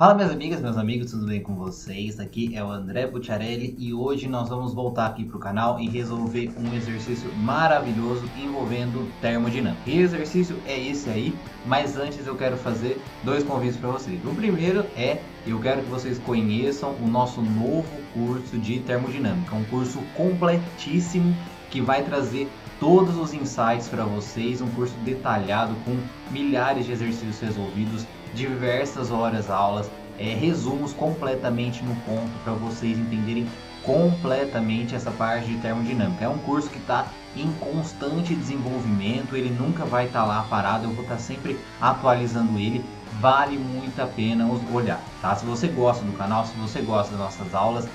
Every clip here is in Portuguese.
Fala minhas amigas, meus amigos, tudo bem com vocês? Aqui é o André Bucciarelli e hoje nós vamos voltar aqui para o canal e resolver um exercício maravilhoso envolvendo termodinâmica. E o exercício é esse aí, mas antes eu quero fazer dois convites para vocês. O primeiro é, eu quero que vocês conheçam o nosso novo curso de termodinâmica, um curso completíssimo que vai trazer todos os insights para vocês, um curso detalhado com milhares de exercícios resolvidos, diversas horas aulas, resumos completamente no ponto para vocês entenderem completamente essa parte de termodinâmica. É um curso que está em constante desenvolvimento, ele nunca vai estar lá parado, eu vou estar sempre atualizando ele. Vale muito a pena olhar, tá? Se você gosta do canal, se você gosta das nossas aulas,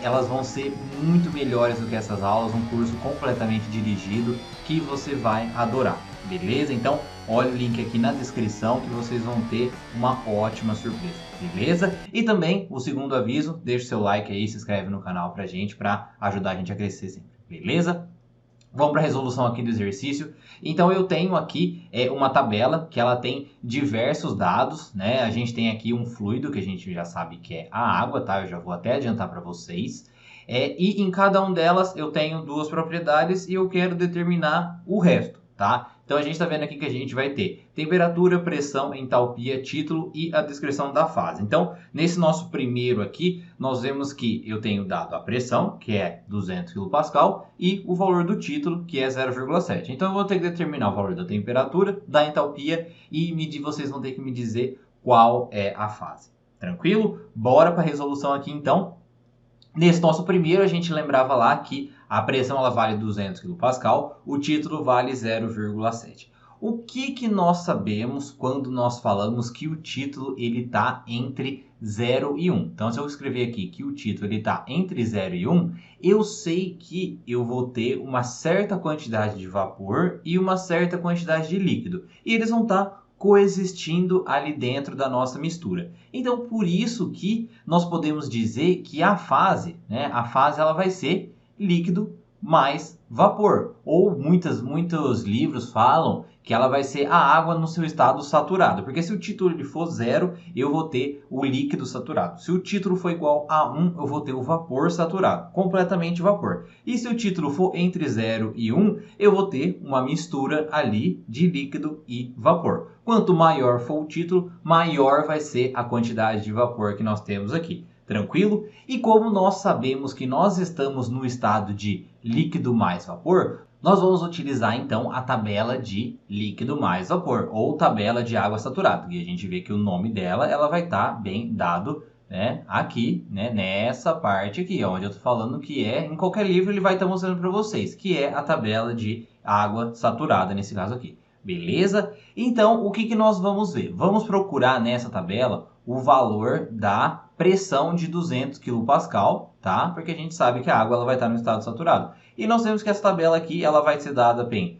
elas vão ser muito melhores do que essas aulas, um curso completamente dirigido que você vai adorar, beleza? Então olha o link aqui na descrição que vocês vão ter uma ótima surpresa, beleza? E também o segundo aviso, deixa o seu like aí, se inscreve no canal pra gente, para ajudar a gente a crescer sempre, beleza? Vamos para a resolução aqui do exercício. Então eu tenho aqui uma tabela que ela tem diversos dados, né? A gente tem aqui um fluido que a gente já sabe que é a água, tá? Eu já vou até adiantar para vocês. E em cada uma delas eu tenho duas propriedades e eu quero determinar o resto, tá? Então a gente está vendo aqui que a gente vai ter temperatura, pressão, entalpia, título e a descrição da fase. Então nesse nosso primeiro aqui, nós vemos que eu tenho dado a pressão, que é 200 kPa, e o valor do título, que é 0,7. Então eu vou ter que determinar o valor da temperatura, da entalpia e vocês vão ter que me dizer qual é a fase. Tranquilo? Bora para a resolução aqui então. Nesse nosso primeiro, a gente lembrava lá que a pressão ela vale 200 kPa, o título vale 0,7. O que nós sabemos quando nós falamos que o título ele está entre 0 e 1? Então, se eu escrever aqui que o título está entre 0 e 1, eu sei que eu vou ter uma certa quantidade de vapor e uma certa quantidade de líquido. E eles vão estar coexistindo ali dentro da nossa mistura. Então, por isso que nós podemos dizer que a fase ela vai ser líquido mais vapor. Ou muitos livros falam que ela vai ser a água no seu estado saturado. Porque se o título ele for 0, eu vou ter o líquido saturado. Se o título for igual a 1, eu vou ter o vapor saturado, completamente vapor. E se o título for entre 0 e 1, eu vou ter uma mistura ali de líquido e vapor. Quanto maior for o título, maior vai ser a quantidade de vapor que nós temos aqui. Tranquilo? E como nós sabemos que nós estamos no estado de líquido mais vapor, nós vamos utilizar então a tabela de líquido mais vapor, ou tabela de água saturada. E a gente vê que o nome dela ela vai estar bem dado, né, aqui, né, nessa parte aqui, onde eu estou falando que em qualquer livro ele vai estar mostrando para vocês, que é a tabela de água saturada nesse caso aqui. Beleza? Então, o que nós vamos ver? Vamos procurar nessa tabela o valor da pressão de 200 kPa, tá? Porque a gente sabe que a água ela vai estar no estado saturado. E nós temos que essa tabela aqui ela vai ser dada bem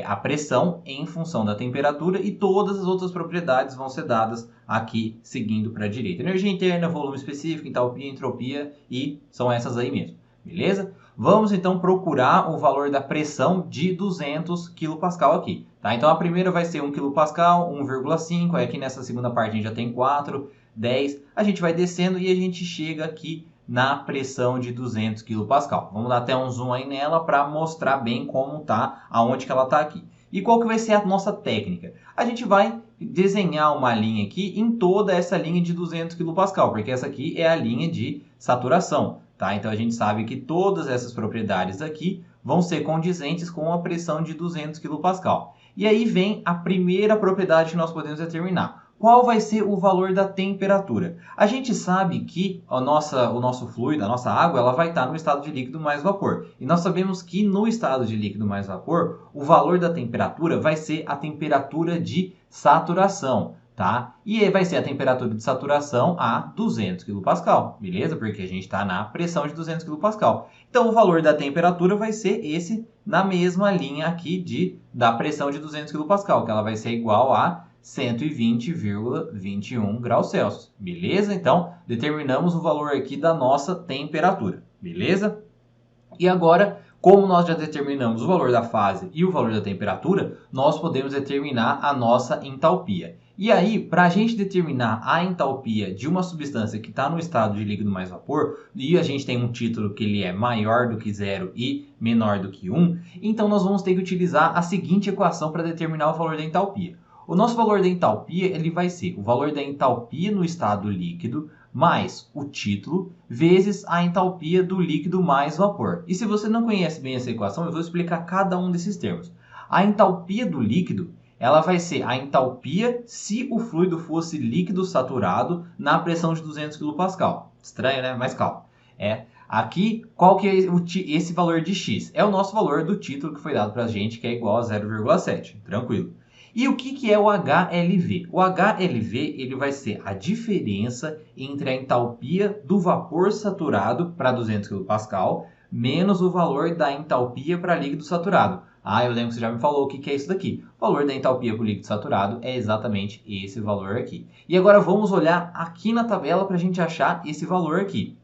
a pressão em função da temperatura e todas as outras propriedades vão ser dadas aqui seguindo para a direita. Energia interna, volume específico, entalpia, entropia e são essas aí mesmo. Beleza? Vamos então procurar o valor da pressão de 200 kPa aqui. Tá? Então a primeira vai ser 1 kPa, 1,5, aí aqui nessa segunda parte a gente já tem 4, 10. A gente vai descendo e a gente chega aqui na pressão de 200 kPa. Vamos dar até um zoom aí nela para mostrar bem como tá, aonde que ela está aqui. E qual que vai ser a nossa técnica? A gente vai desenhar uma linha aqui em toda essa linha de 200 kPa, porque essa aqui é a linha de saturação. Tá? Então a gente sabe que todas essas propriedades aqui vão ser condizentes com a pressão de 200 kPa. E aí vem a primeira propriedade que nós podemos determinar. Qual vai ser o valor da temperatura? A gente sabe que o nosso fluido, a nossa água, ela vai estar no estado de líquido mais vapor. E nós sabemos que no estado de líquido mais vapor, o valor da temperatura vai ser a temperatura de saturação. Tá? E vai ser a temperatura de saturação a 200 kPa, beleza? Porque a gente está na pressão de 200 kPa. Então, o valor da temperatura vai ser esse na mesma linha aqui da pressão de 200 kPa, que ela vai ser igual a 120,21 graus Celsius, beleza? Então, determinamos o valor aqui da nossa temperatura, beleza? E agora, como nós já determinamos o valor da fase e o valor da temperatura, nós podemos determinar a nossa entalpia. E aí, para a gente determinar a entalpia de uma substância que está no estado de líquido mais vapor, e a gente tem um título que ele é maior do que 0 e menor do que 1, então nós vamos ter que utilizar a seguinte equação para determinar o valor da entalpia. O nosso valor da entalpia ele vai ser o valor da entalpia no estado líquido mais o título vezes a entalpia do líquido mais vapor. E se você não conhece bem essa equação, eu vou explicar cada um desses termos. A entalpia do líquido ela vai ser a entalpia se o fluido fosse líquido saturado na pressão de 200 kPa. Estranho, né? Mas calma. Aqui, qual que é esse valor de x? É o nosso valor do título que foi dado para a gente, que é igual a 0,7. Tranquilo. E o que é o HLV? O HLV ele vai ser a diferença entre a entalpia do vapor saturado para 200 kPa menos o valor da entalpia para líquido saturado. Eu lembro que você já me falou o que é isso daqui. O valor da entalpia para o líquido saturado é exatamente esse valor aqui. E agora vamos olhar aqui na tabela para a gente achar esse valor aqui.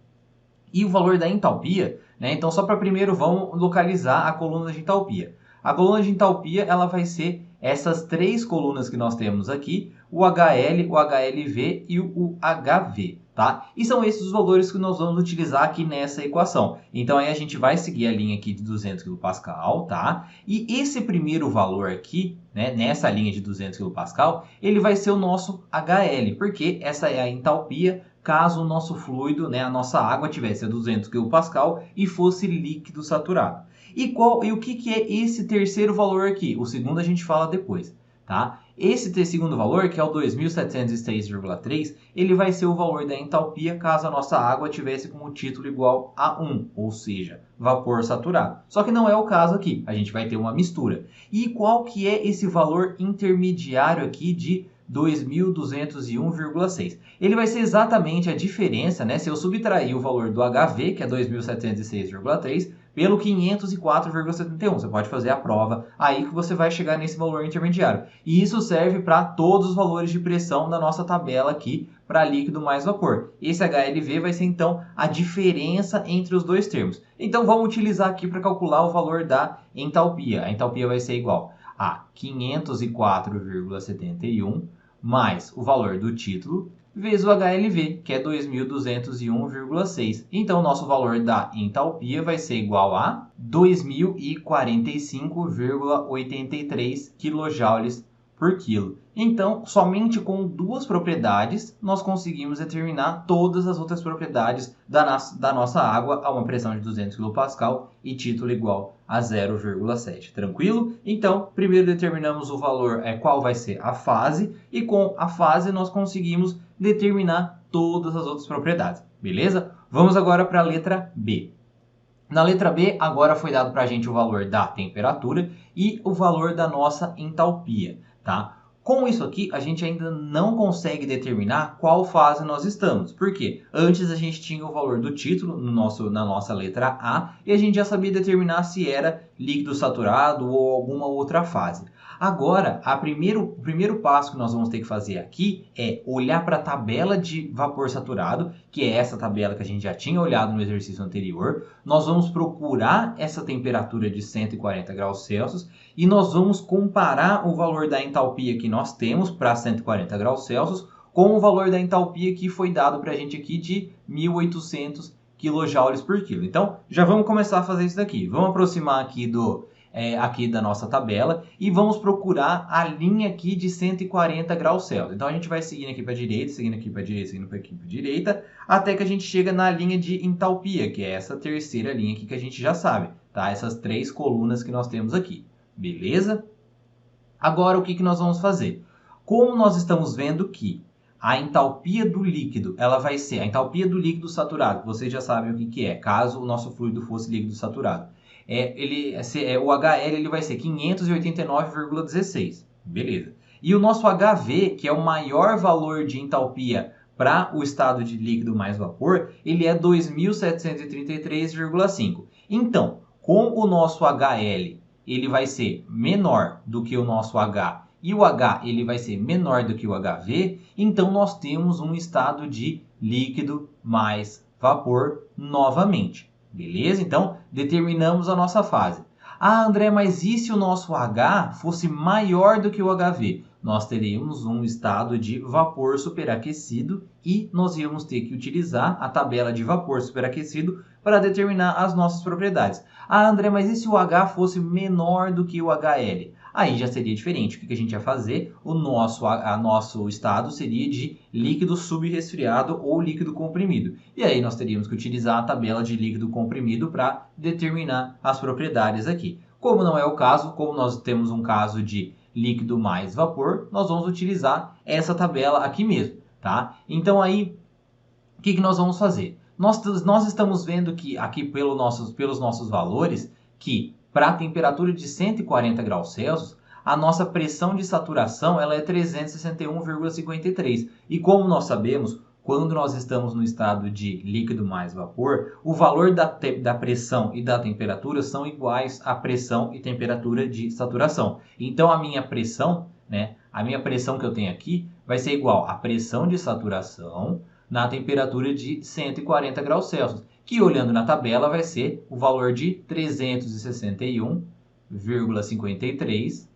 E o valor da entalpia, né? Então só para primeiro vamos localizar a coluna de entalpia. A coluna de entalpia ela vai ser essas três colunas que nós temos aqui, o HL, o HLV e o HV, tá? E são esses os valores que nós vamos utilizar aqui nessa equação. Então aí a gente vai seguir a linha aqui de 200 kPa, tá? E esse primeiro valor aqui, né, nessa linha de 200 kPa, ele vai ser o nosso HL, porque essa é a entalpia caso o nosso fluido, né, a nossa água tivesse a 200 kPa e fosse líquido saturado. E o que é esse terceiro valor aqui? O segundo a gente fala depois, tá? Esse segundo valor, que é o 2706,3, ele vai ser o valor da entalpia caso a nossa água tivesse com o título igual a 1, ou seja, vapor saturado. Só que não é o caso aqui, a gente vai ter uma mistura. E qual que é esse valor intermediário aqui de 2.201,6? Ele vai ser exatamente a diferença, né? Se eu subtrair o valor do HV, que é 2.706,3, pelo 504,71. Você pode fazer a prova aí que você vai chegar nesse valor intermediário. E isso serve para todos os valores de pressão da nossa tabela aqui para líquido mais vapor. Esse HLV vai ser então a diferença entre os dois termos. Então vamos utilizar aqui para calcular o valor da entalpia. A entalpia vai ser igual a 504,71 mais o valor do título vezes o HLV, que é 2.201,6. Então, o nosso valor da entalpia vai ser igual a 2.045,83 kJ por quilo. Então, somente com duas propriedades, nós conseguimos determinar todas as outras propriedades da nossa água a uma pressão de 200 kPa e título igual a 0,7. Tranquilo? Então, primeiro determinamos o valor, qual vai ser a fase, e com a fase nós conseguimos determinar todas as outras propriedades. Beleza? Vamos agora para a letra B. Na letra B, agora foi dado para a gente o valor da temperatura e o valor da nossa entalpia, tá? Com isso aqui, a gente ainda não consegue determinar qual fase nós estamos. Por quê? Antes a gente tinha o valor do título na nossa letra A e a gente já sabia determinar se era líquido saturado ou alguma outra fase. Agora, o primeiro passo que nós vamos ter que fazer aqui é olhar para a tabela de vapor saturado, que é essa tabela que a gente já tinha olhado no exercício anterior. Nós vamos procurar essa temperatura de 140 graus Celsius e nós vamos comparar o valor da entalpia que nós temos para 140 graus Celsius com o valor da entalpia que foi dado para a gente aqui de 1.800 kJ por quilo. Então, já vamos começar a fazer isso daqui. Vamos aproximar aqui aqui da nossa tabela e vamos procurar a linha aqui de 140 graus Celsius. Então a gente vai seguindo aqui para a direita, seguindo aqui para a direita, seguindo aqui para a direita, até que a gente chega na linha de entalpia, que é essa terceira linha aqui que a gente já sabe, tá? Essas três colunas que nós temos aqui, beleza? Agora o que nós vamos fazer? Como nós estamos vendo que a entalpia do líquido, ela vai ser a entalpia do líquido saturado, vocês já sabem o que é, caso o nosso fluido fosse líquido saturado. O HL ele vai ser 589,16, beleza. E o nosso HV, que é o maior valor de entalpia para o estado de líquido mais vapor, ele é 2.733,5. Então, com o nosso HL, ele vai ser menor do que o nosso H, e o H ele vai ser menor do que o HV, então nós temos um estado de líquido mais vapor novamente. Beleza? Então, determinamos a nossa fase. André, mas e se o nosso H fosse maior do que o HV? nós teríamos um estado de vapor superaquecido e nós íamos ter que utilizar a tabela de vapor superaquecido para determinar as nossas propriedades. Ah, André, mas e se o H fosse menor do que o HL? Aí já seria diferente. O que a gente ia fazer? O nosso estado seria de líquido subresfriado ou líquido comprimido. E aí nós teríamos que utilizar a tabela de líquido comprimido para determinar as propriedades aqui. Como não é o caso, como nós temos um caso de líquido mais vapor, nós vamos utilizar essa tabela aqui mesmo, tá? Então aí, o que nós vamos fazer? Nós estamos vendo que aqui pelos nossos valores, que para a temperatura de 140 graus Celsius, a nossa pressão de saturação ela é 361,53. E como nós sabemos, quando nós estamos no estado de líquido mais vapor, o valor da pressão e da temperatura são iguais à pressão e temperatura de saturação. Então a minha pressão, né, a minha pressão que eu tenho aqui vai ser igual à pressão de saturação na temperatura de 140 graus Celsius, que olhando na tabela vai ser o valor de 361,53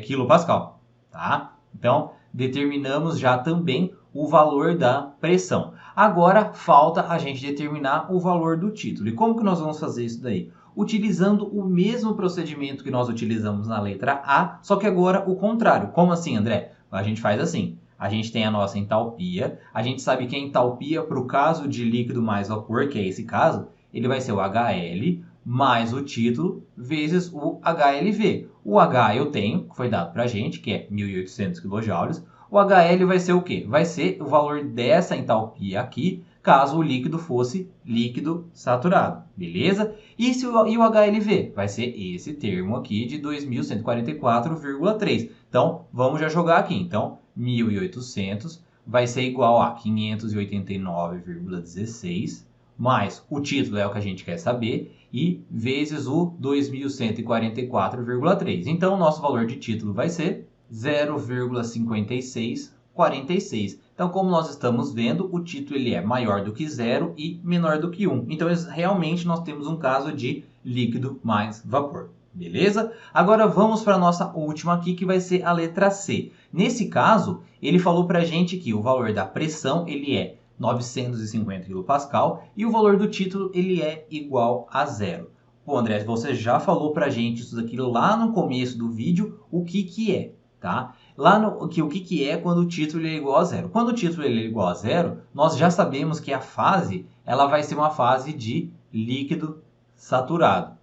quilopascal, tá? Então, determinamos já também o valor da pressão. Agora, falta a gente determinar o valor do título. E como que nós vamos fazer isso daí? Utilizando o mesmo procedimento que nós utilizamos na letra A, só que agora o contrário. Como assim, André? A gente faz assim. A gente tem a nossa entalpia. A gente sabe que a entalpia para o caso de líquido mais vapor, que é esse caso, ele vai ser o HL mais o título vezes o HLV. O H eu tenho, que foi dado para a gente, que é 1.800 kJ. O HL vai ser o quê? Vai ser o valor dessa entalpia aqui, caso o líquido fosse líquido saturado, beleza? E o HLV? Vai ser esse termo aqui de 2.144,3. Então, vamos já jogar aqui. Então, 1.800 vai ser igual a 589,16, mais o título é o que a gente quer saber, e vezes o 2.144,3. Então, o nosso valor de título vai ser 0,5646. Então, como nós estamos vendo, o título ele é maior do que 0 e menor do que 1. Então, realmente, nós temos um caso de líquido mais vapor. Beleza? Agora, vamos para a nossa última aqui, que vai ser a letra C. Nesse caso, ele falou para a gente que o valor da pressão ele é 950 kPa e o valor do título ele é igual a 0. Pô, André, você já falou para a gente isso daqui lá no começo do vídeo, o que é, tá? O que é quando o título é igual a 0? Quando o título ele é igual a 0, nós já sabemos que a fase ela vai ser uma fase de líquido saturado,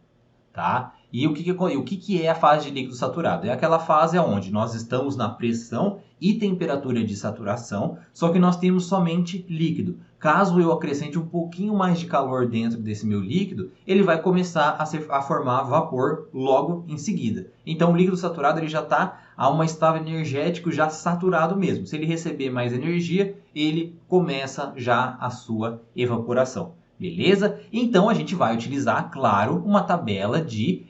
tá? E o que é a fase de líquido saturado? É aquela fase onde nós estamos na pressão e temperatura de saturação, só que nós temos somente líquido. Caso eu acrescente um pouquinho mais de calor dentro desse meu líquido, ele vai começar a formar vapor logo em seguida. Então o líquido saturado ele já está a um estado energético já saturado mesmo. Se ele receber mais energia, ele começa já a sua evaporação. Beleza? Então a gente vai utilizar, claro, uma tabela de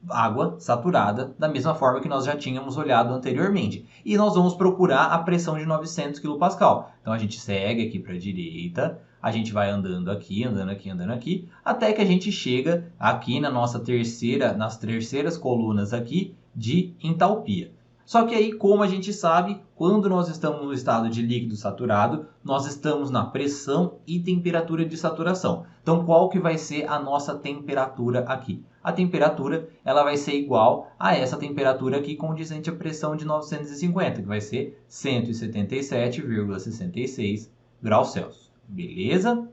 água saturada, da mesma forma que nós já tínhamos olhado anteriormente. E nós vamos procurar a pressão de 900 kPa. Então a gente segue aqui para a direita, a gente vai andando aqui, até que a gente chega aqui nas terceiras colunas aqui de entalpia. Só que aí, como a gente sabe, quando nós estamos no estado de líquido saturado, nós estamos na pressão e temperatura de saturação. Então, qual que vai ser a nossa temperatura aqui? A temperatura ela vai ser igual a essa temperatura aqui condizente à pressão de 950, que vai ser 177,66 graus Celsius. Beleza?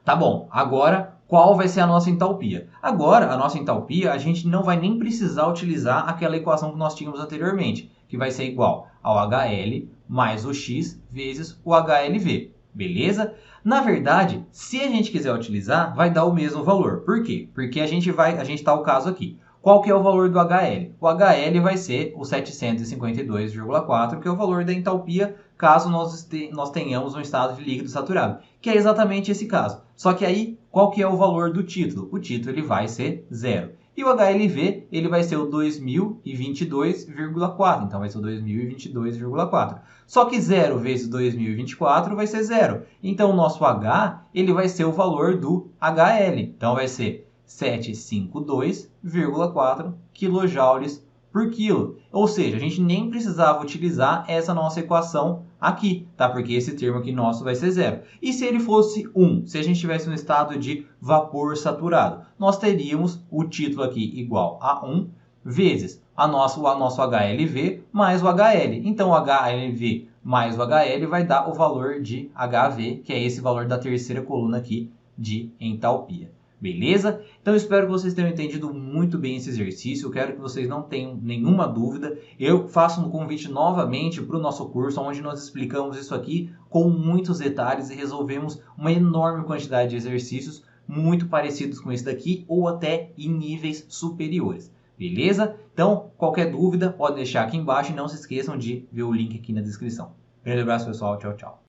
Tá bom, agora qual vai ser a nossa entalpia? Agora, a nossa entalpia, a gente não vai nem precisar utilizar aquela equação que nós tínhamos anteriormente, que vai ser igual ao HL mais o X vezes o HLV. Beleza? Na verdade, se a gente quiser utilizar, vai dar o mesmo valor. Por quê? Porque a gente está o caso aqui. Qual que é o valor do HL? O HL vai ser o 752,4, que é o valor da entalpia, caso nós tenhamos um estado de líquido saturado, que é exatamente esse caso. Só que aí, qual que é o valor do título? O título ele vai ser 0. E o HLV ele vai ser o 2022,4. Então vai ser o 2022,4. Só que 0 vezes 2024 vai ser 0. Então o nosso H ele vai ser o valor do HL. Então vai ser 752,4 kJ por quilo. Ou seja, a gente nem precisava utilizar essa nossa equação aqui, tá? Porque esse termo aqui nosso vai ser 0. E se ele fosse 1, se a gente tivesse no estado de vapor saturado, nós teríamos o título aqui igual a 1 vezes o nosso HLV mais o HL. Então, o HLV mais o HL vai dar o valor de HV, que é esse valor da terceira coluna aqui de entalpia. Beleza? Então, eu espero que vocês tenham entendido muito bem esse exercício. Eu quero que vocês não tenham nenhuma dúvida. Eu faço um convite novamente para o nosso curso, onde nós explicamos isso aqui com muitos detalhes e resolvemos uma enorme quantidade de exercícios muito parecidos com esse daqui ou até em níveis superiores. Beleza? Então, qualquer dúvida, pode deixar aqui embaixo e não se esqueçam de ver o link aqui na descrição. Grande abraço, pessoal. Tchau, tchau.